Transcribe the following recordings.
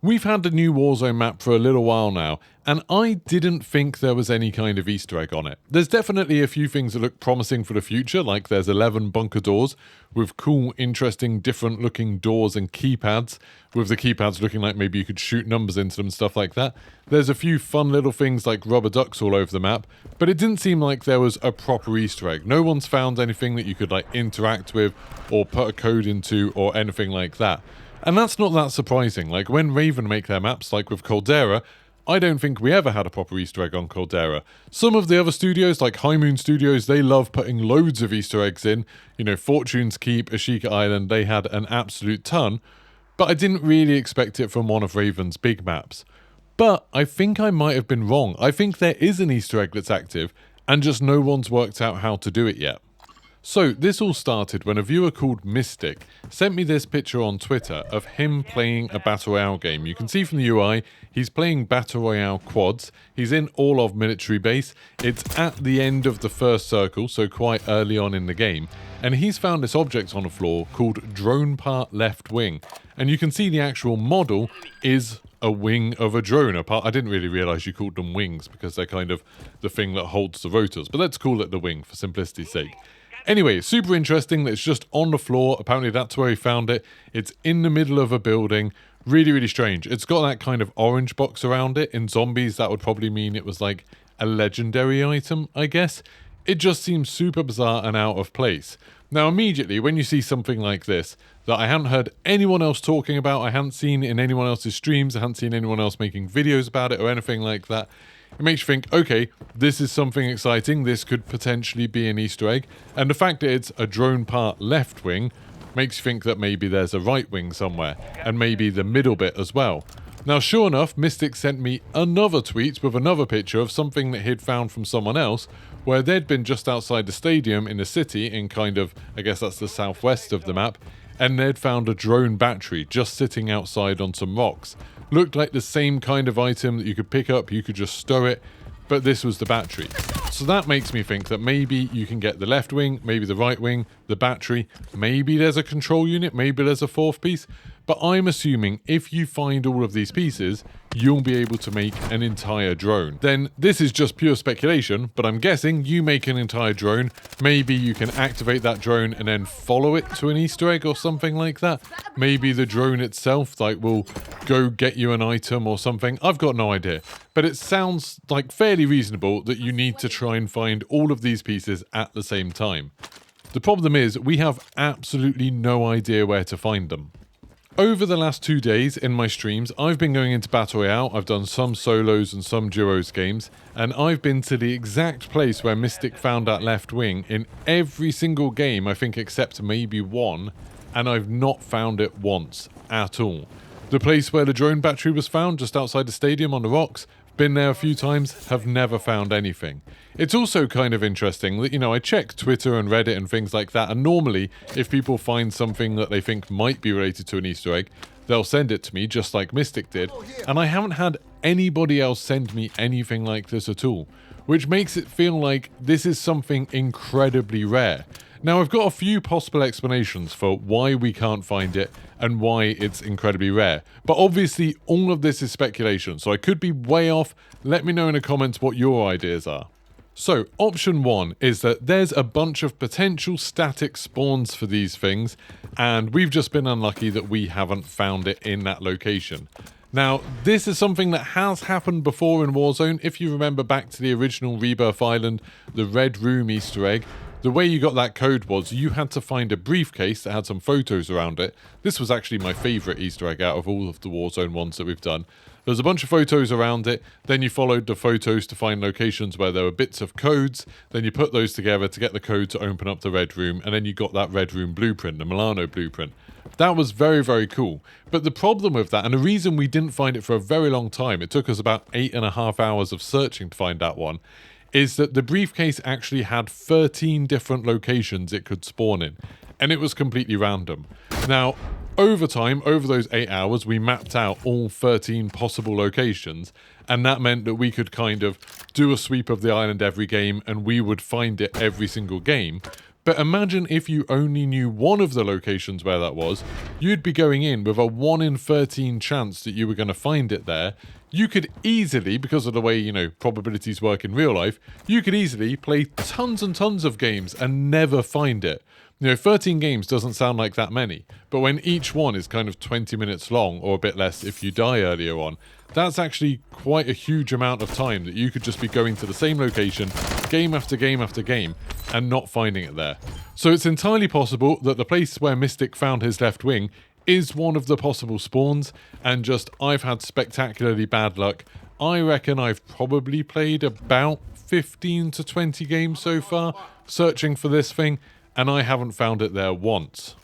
We've had the new Warzone map for a little while now, and I didn't think there was any kind of Easter egg on it. There's definitely a few things that look promising for the future, like there's 11 bunker doors with cool, interesting, different looking doors and keypads, with the keypads looking like maybe you could shoot numbers into them and stuff like that. There's a few fun little things like rubber ducks all over the map, but it didn't seem like there was a proper Easter egg. No one's found anything that you could like interact with or put a code into or anything like that. And that's not that surprising. Like when Raven make their maps, like with Caldera, I don't think we ever had a proper Easter egg on Caldera. Some of the other studios, like High Moon Studios, they love putting loads of Easter eggs in. You know, Fortune's Keep, Ashika Island, they had an absolute ton. But I didn't really expect it from one of Raven's big maps. But I think I might have been wrong. I think there is an Easter egg that's active, and just no one's worked out how to do it yet. So, this all started when a viewer called Mystic sent me this picture on Twitter of him playing a Battle Royale game. You can see from the UI, he's playing Battle Royale quads. He's in all of military base. It's at the end of the first circle, so quite early on in the game. And he's found this object on the floor called Drone Part Left Wing. And you can see the actual model is a wing of a drone. I didn't really realise you called them wings because they're kind of the thing that holds the rotors. But let's call it the wing for simplicity's sake. Anyway, super interesting that it's just on the floor. Apparently that's where he found it. It's in the middle of a building. Really, really strange. It's got that kind of orange box around it. In zombies, that would probably mean it was like a legendary item, I guess. It just seems super bizarre and out of place. Now, immediately, when you see something like this, that I hadn't heard anyone else talking about, I hadn't seen in anyone else's streams, I hadn't seen anyone else making videos about it or anything like that, it makes you think, okay, this is something exciting, this could potentially be an Easter egg, and the fact that it's a drone part left wing makes you think that maybe there's a right wing somewhere, and maybe the middle bit as well. Now, sure enough, Mystic sent me another tweet with another picture of something that he'd found from someone else, where they'd been just outside the stadium in the city, in kind of, I guess that's the southwest of the map, and they'd found a drone battery just sitting outside on some rocks. Looked like the same kind of item that you could pick up, you could just stow it, but this was the battery. So that makes me think that maybe you can get the left wing, maybe the right wing, the battery, maybe there's a control unit, maybe there's a fourth piece, but I'm assuming if you find all of these pieces, you'll be able to make an entire drone. Then this is just pure speculation, but I'm guessing you make an entire drone, maybe you can activate that drone and then follow it to an Easter egg or something like that. Maybe the drone itself like will go get you an item or something. I've got no idea, but it sounds like fairly reasonable that you need to try and find all of these pieces at the same time. The problem is we have absolutely no idea where to find them. Over the last 2 days in my streams, I've been going into Battle Royale, I've done some solos and some duos games, and I've been to the exact place where Mystic found that left wing in every single game, I think except maybe one, and I've not found it once at all. The place where the drone battery was found, just outside the stadium on the rocks, been there a few times, have never found anything. It's also kind of interesting that, you know, I check Twitter and Reddit and things like that, and normally, if people find something that they think might be related to an Easter egg, they'll send it to me, just like Mystic did, and I haven't had anybody else send me anything like this at all, which makes it feel like this is something incredibly rare. Now, I've got a few possible explanations for why we can't find it and why it's incredibly rare. But obviously, all of this is speculation, so I could be way off. Let me know in the comments what your ideas are. So, option one is that there's a bunch of potential static spawns for these things, and we've just been unlucky that we haven't found it in that location. Now, this is something that has happened before in Warzone. If you remember back to the original Rebirth Island, the Red Room Easter egg, the way you got that code was you had to find a briefcase that had some photos around it. This was actually my favourite Easter egg out of all of the Warzone ones that we've done. There's a bunch of photos around it, then you followed the photos to find locations where there were bits of codes, then you put those together to get the code to open up the Red Room, and then you got that Red Room blueprint, the Milano blueprint. That was very, very cool. But the problem with that, and the reason we didn't find it for a very long time, it took us about 8.5 hours of searching to find that one, is that the briefcase actually had 13 different locations it could spawn in, and it was completely random. Now, over time, over those 8 hours, we mapped out all 13 possible locations, and that meant that we could kind of do a sweep of the island every game, and we would find it every single game. But imagine if you only knew one of the locations where that was, you'd be going in with a 1 in 13 chance that you were going to find it there. You could easily, because of the way, probabilities work in real life, you could easily play tons and tons of games and never find it. 13 games doesn't sound like that many, but when each one is kind of 20 minutes long, or a bit less if you die earlier on, that's actually quite a huge amount of time that you could just be going to the same location, game after game after game, and not finding it there. So it's entirely possible that the place where Mystic found his left wing is one of the possible spawns, and just I've had spectacularly bad luck. I reckon I've probably played about 15 to 20 games so far, searching for this thing, and I haven't found it there once.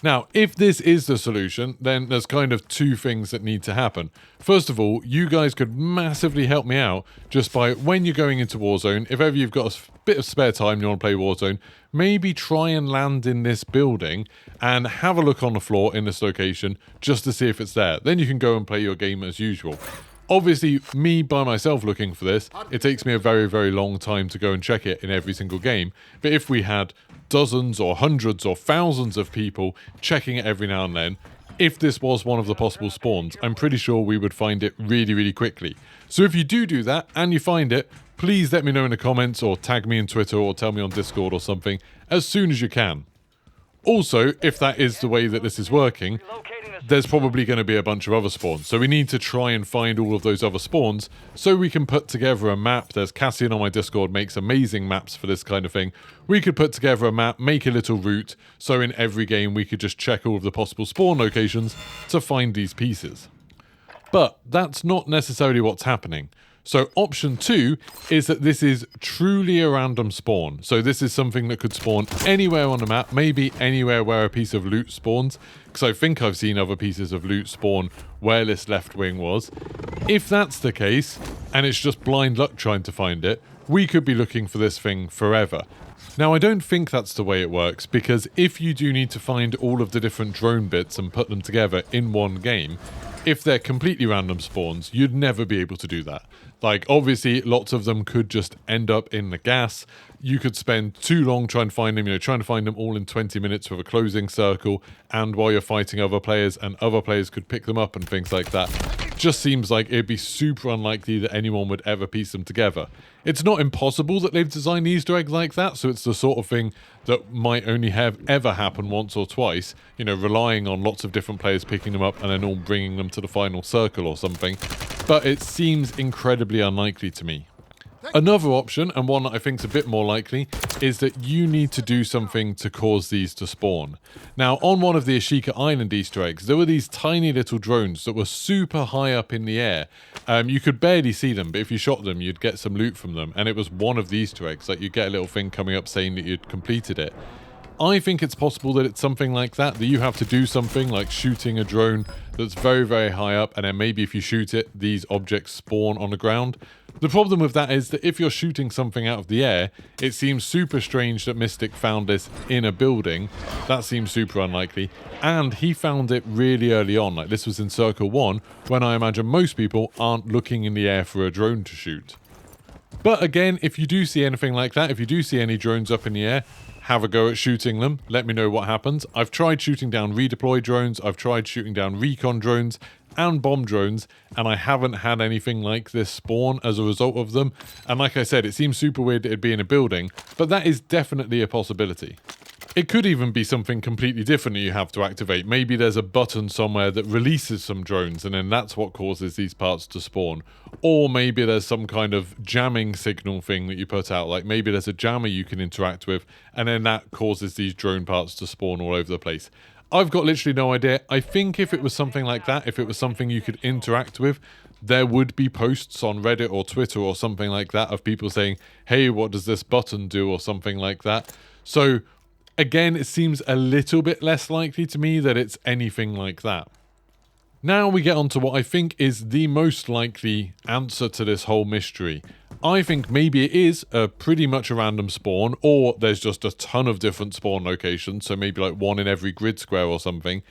Now, if this is the solution, then there's kind of two things that need to happen. First of all, you guys could massively help me out just by, when you're going into Warzone, if ever you've got a bit of spare time and you want to play Warzone, maybe try and land in this building and have a look on the floor in this location just to see if it's there. Then you can go and play your game as usual. Obviously, me by myself looking for this, it takes me a very, very long time to go and check it in every single game. But if we had dozens or hundreds or thousands of people checking it every now and then, if this was one of the possible spawns, I'm pretty sure we would find it really, really quickly. So if you do that and you find it, please let me know in the comments or tag me in Twitter or tell me on Discord or something as soon as you can. Also, if that is the way that this is working, there's probably going to be a bunch of other spawns. So we need to try and find all of those other spawns so we can put together a map. There's Cassian on my Discord, makes amazing maps for this kind of thing. We could put together a map, make a little route, so in every game we could just check all of the possible spawn locations to find these pieces. But that's not necessarily what's happening. So option 2 is that this is truly a random spawn. So this is something that could spawn anywhere on the map, maybe anywhere where a piece of loot spawns, because I think I've seen other pieces of loot spawn where this left wing was. If that's the case, and it's just blind luck trying to find it, we could be looking for this thing forever. Now, I don't think that's the way it works, because if you do need to find all of the different drone bits and put them together in one game, if they're completely random spawns, you'd never be able to do that. Like, obviously, lots of them could just end up in the gas. You could spend too long trying to find them, trying to find them all in 20 minutes with a closing circle, and while you're fighting other players, and other players could pick them up and things like that. Just seems like it'd be super unlikely that anyone would ever piece them together. It's not impossible that they've designed Easter eggs like that, so it's the sort of thing that might only have ever happened once or twice, relying on lots of different players picking them up and then all bringing them to the final circle or something. But it seems incredibly unlikely to me. Another option, and one that I think is a bit more likely, is that you need to do something to cause these to spawn. Now, on one of the Ashika Island Easter eggs, there were these tiny little drones that were super high up in the air. You could barely see them, but if you shot them, you'd get some loot from them, and it was one of the Easter eggs. Like, you'd get a little thing coming up saying that you'd completed it. I think it's possible that it's something like that you have to do something like shooting a drone that's very, very high up, and then maybe if you shoot it, these objects spawn on the ground. The problem with that is that if you're shooting something out of the air, it seems super strange that Mystic found this in a building. That seems super unlikely. And he found it really early on, like this was in Circle 1, when I imagine most people aren't looking in the air for a drone to shoot. But again, if you do see anything like that, if you do see any drones up in the air, have a go at shooting them. Let me know what happens. I've tried shooting down redeploy drones, I've tried shooting down recon drones and bomb drones, and I haven't had anything like this spawn as a result of them. And like I said, it seems super weird that it'd be in a building, but that is definitely a possibility. It could even be something completely different that you have to activate. Maybe there's a button somewhere that releases some drones, and then that's what causes these parts to spawn. Or maybe there's some kind of jamming signal thing that you put out. Like maybe there's a jammer you can interact with, and then that causes these drone parts to spawn all over the place. I've got literally no idea. I think if it was something like that, if it was something you could interact with, there would be posts on Reddit or Twitter or something like that of people saying, hey, what does this button do, or something like that. So again, it seems a little bit less likely to me that it's anything like that. Now we get on to what I think is the most likely answer to this whole mystery. I think maybe it is pretty much a random spawn, or there's just a ton of different spawn locations, so maybe like one in every grid square or something,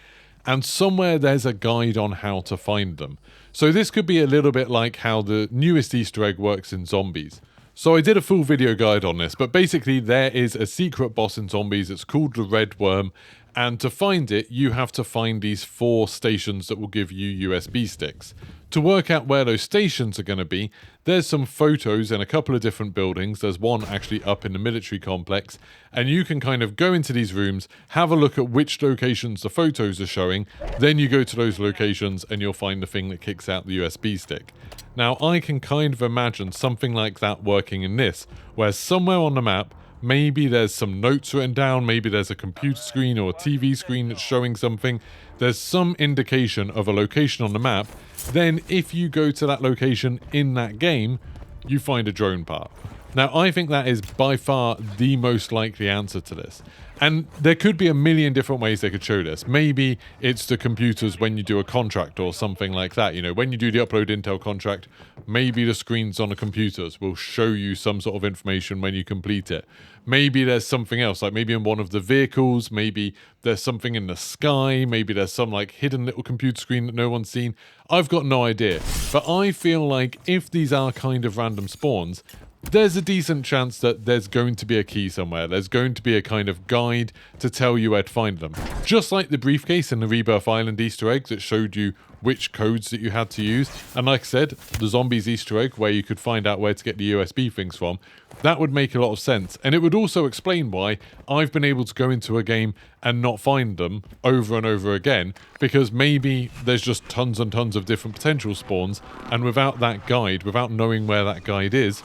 and somewhere there's a guide on how to find them. So this could be a little bit like how the newest Easter egg works in Zombies. So I did a full video guide on this, but basically there is a secret boss in Zombies. It's called the Red Worm, and to find it, you have to find these 4 stations that will give you USB sticks. To work out where those stations are going to be, there's some photos in a couple of different buildings. There's one actually up in the military complex, and you can kind of go into these rooms, have a look at which locations the photos are showing, then you go to those locations and you'll find the thing that kicks out the USB stick. Now, I can kind of imagine something like that working in this, where somewhere on the map, maybe there's some notes written down, maybe there's a computer screen or a TV screen that's showing something, there's some indication of a location on the map, then if you go to that location in that game, you find a drone part. Now, I think that is by far the most likely answer to this. And there could be a million different ways they could show this. Maybe it's the computers when you do a contract or something like that. You know, when you do the upload intel contract, maybe the screens on the computers will show you some sort of information when you complete it. Maybe there's something else, like maybe in one of the vehicles, maybe there's something in the sky, maybe there's some like hidden little computer screen that no one's seen. I've got no idea. But I feel like if these are kind of random spawns, there's a decent chance that there's going to be a key somewhere. There's going to be a kind of guide to tell you where to find them. Just like the briefcase in the Rebirth Island Easter egg that showed you which codes that you had to use. And like I said, the Zombies Easter egg where you could find out where to get the USB things from. That would make a lot of sense. And it would also explain why I've been able to go into a game and not find them over and over again. Because maybe there's just tons and tons of different potential spawns. And without that guide, without knowing where that guide is,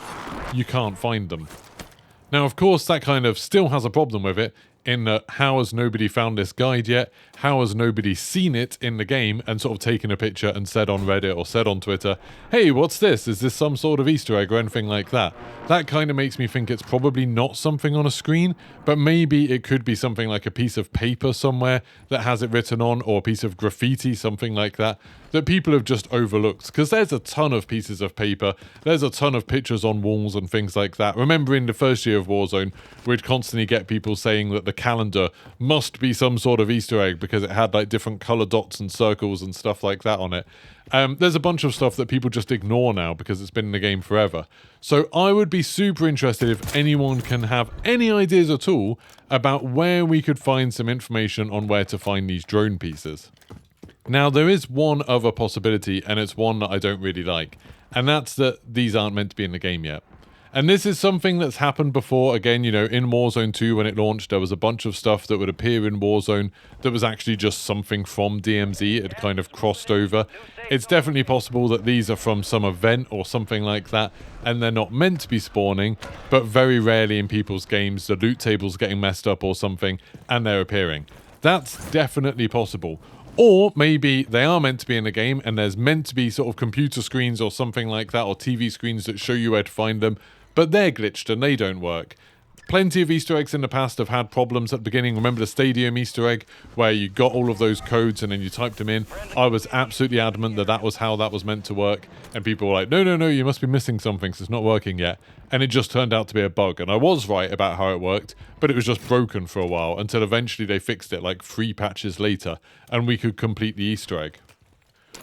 you can't find them. Now, of course, that kind of still has a problem with it, in that how has nobody found this guide yet? How has nobody seen it in the game and sort of taken a picture and said on Reddit or said on Twitter, hey, what's this? Is this some sort of Easter egg or anything like that? That kind of makes me think it's probably not something on a screen, but maybe it could be something like a piece of paper somewhere that has it written on, or a piece of graffiti, something like that, that people have just overlooked. Because there's a ton of pieces of paper, there's a ton of pictures on walls and things like that. Remember in the first year of Warzone, we'd constantly get people saying that the calendar must be some sort of Easter egg because it had like different color dots and circles and stuff like that on it. There's a bunch of stuff that people just ignore now because it's been in the game forever. So I would be super interested if anyone can have any ideas at all about where we could find some information on where to find these drone pieces. Now, there is one other possibility, and it's one that I don't really like, and that's that these aren't meant to be in the game yet. And this is something that's happened before. Again, you know, in Warzone 2 when it launched, there was a bunch of stuff that would appear in Warzone that was actually just something from DMZ. It had kind of crossed over. It's definitely possible that these are from some event or something like that, and they're not meant to be spawning, but very rarely in people's games, the loot table's getting messed up or something, and they're appearing. That's definitely possible. Or maybe they are meant to be in a game and there's meant to be sort of computer screens or something like that, or TV screens that show you where to find them, but they're glitched and they don't work. Plenty of Easter eggs in the past have had problems at the beginning. Remember the Stadium Easter egg where you got all of those codes and then you typed them in? I was absolutely adamant that that was how that was meant to work. And people were like, no, no, no, you must be missing something, so it's not working yet. And it just turned out to be a bug. And I was right about how it worked, but it was just broken for a while until eventually they fixed it like 3 patches later and we could complete the Easter egg.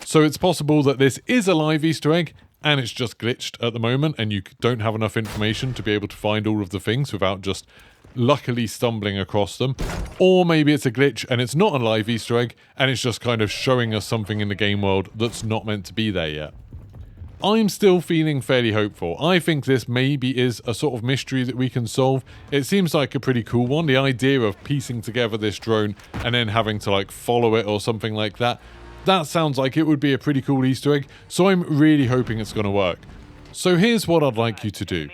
So it's possible that this is a live Easter egg and it's just glitched at the moment and you don't have enough information to be able to find all of the things without just luckily stumbling across them. Or maybe it's a glitch and it's not a live Easter egg and it's just kind of showing us something in the game world that's not meant to be there yet. I'm still feeling fairly hopeful. I think this maybe is a sort of mystery that we can solve. It seems like a pretty cool one. The idea of piecing together this drone and then having to like follow it or something like that. That sounds like it would be a pretty cool Easter egg, so I'm really hoping it's going to work. So here's what I'd like you to do.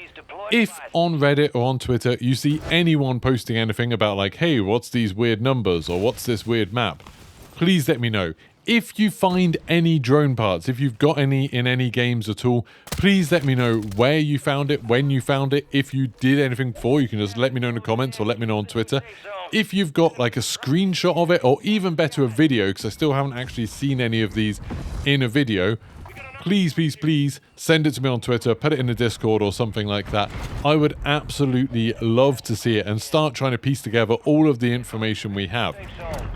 If on Reddit or on Twitter you see anyone posting anything about like, hey, what's these weird numbers or what's this weird map, please let me know. If you find any drone parts, if you've got any in any games at all, please let me know where you found it, when you found it. If you did anything before, you can just let me know in the comments or let me know on Twitter. If you've got like a screenshot of it, or even better a video, because I still haven't actually seen any of these in a video, please, please, please send it to me on Twitter, put it in the Discord or something like that. I would absolutely love to see it and start trying to piece together all of the information we have.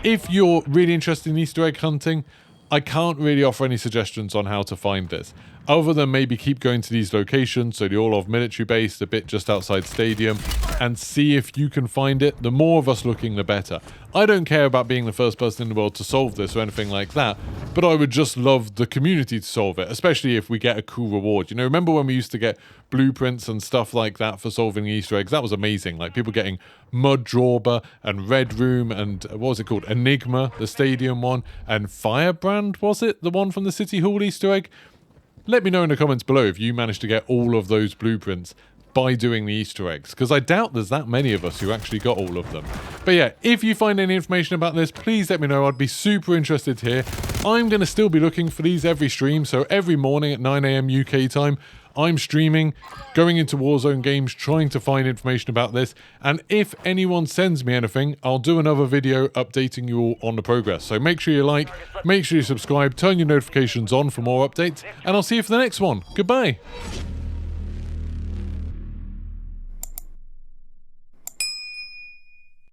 If you're really interested in Easter egg hunting, I can't really offer any suggestions on how to find this, other than maybe keep going to these locations, so the Orlov military base, the bit just outside Stadium, and see if you can find it. The more of us looking, the better. I don't care about being the first person in the world to solve this or anything like that, but I would just love the community to solve it, especially if we get a cool reward. You know, remember when we used to get blueprints and stuff like that for solving Easter eggs? That was amazing. Like people getting Mud Drawber and Red Room and what was it called? Enigma, the Stadium one, and Firebrand, was it? The one from the City Hall Easter egg? Let me know in the comments below if you managed to get all of those blueprints by doing the Easter eggs, because I doubt there's that many of us who actually got all of them. But yeah, if you find any information about this, please let me know. I'd be super interested to hear. I'm going to still be looking for these every stream, so every morning at 9 AM UK time, I'm streaming, going into Warzone games, trying to find information about this, and if anyone sends me anything, I'll do another video updating you all on the progress. So make sure you like, make sure you subscribe, turn your notifications on for more updates, and I'll see you for the next one. Goodbye!